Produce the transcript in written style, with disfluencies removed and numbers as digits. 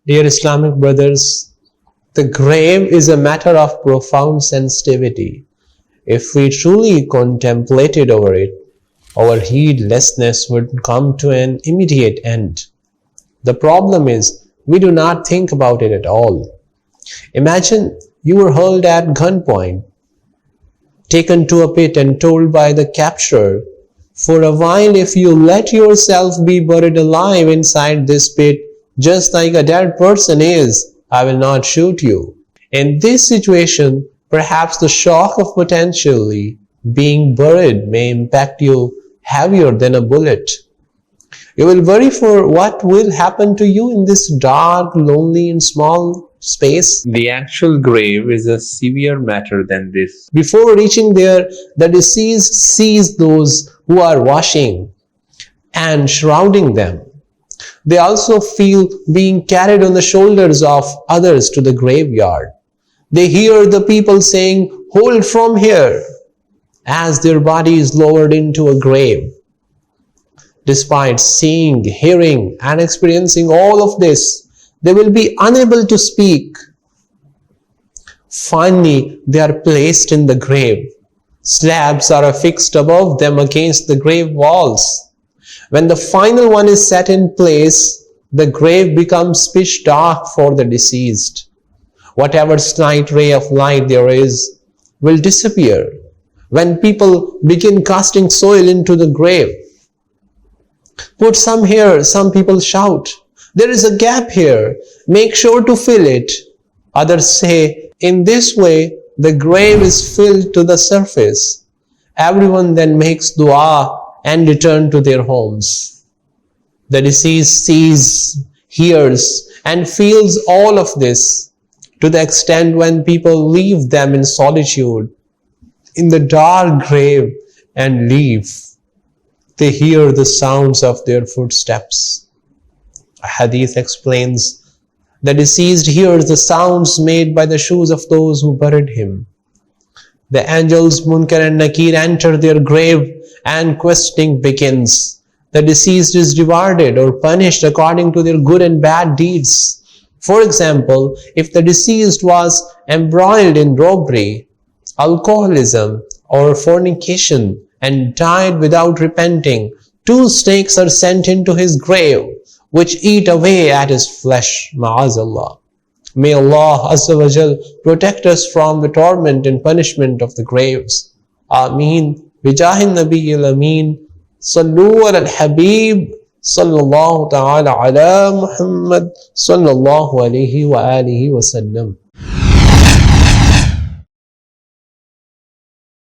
Dear Islamic brothers, the grave is a matter of profound sensitivity. If we truly contemplated over it, our heedlessness would come to an immediate end. The problem is, we do not think about it at all. Imagine you were held at gunpoint, taken to a pit and told by the capturer, for a while if you let yourself be buried alive inside this pit, just like a dead person is, I will not shoot you. In this situation, perhaps the shock of potentially being buried may impact you heavier than a bullet. You will worry for what will happen to you in this dark, lonely and small space. The actual grave is a severe matter than this. Before reaching there, the deceased sees those who are washing and shrouding them. They also feel being carried on the shoulders of others to the graveyard. They hear the people saying, "Hold from here," as their body is lowered into a grave. Despite seeing, hearing, and experiencing all of this, they will be unable to speak. Finally, they are placed in the grave. Slabs are affixed above them against the grave walls. When the final one is set in place, the grave becomes pitch dark for the deceased. Whatever slight ray of light there is will disappear when people begin casting soil into the grave. "Put some here," some people shout. "There is a gap here. Make sure to fill it." Others say, in this way, the grave is filled to the surface. Everyone then makes dua and return to their homes. The deceased sees, hears, and feels all of this to the extent when people leave them in solitude, in the dark grave, and leave. They hear the sounds of their footsteps. A hadith explains, the deceased hears the sounds made by the shoes of those who buried him. The angels Munkar and Nakir enter their grave and questioning begins. The deceased is rewarded or punished according to their good and bad deeds. For example, if the deceased was embroiled in robbery, alcoholism, or fornication and died without repenting, 2 snakes are sent into his grave, which eat away at his flesh. Ma'azallah. May Allah Azza wa Jal protect us from the torment and punishment of the graves. Ameen. Bijahin Nabiyil Ameen. Sallu ala al-Habib. Sallallahu ta'ala ala Muhammad. Sallallahu alayhi wa alihi wa sallam.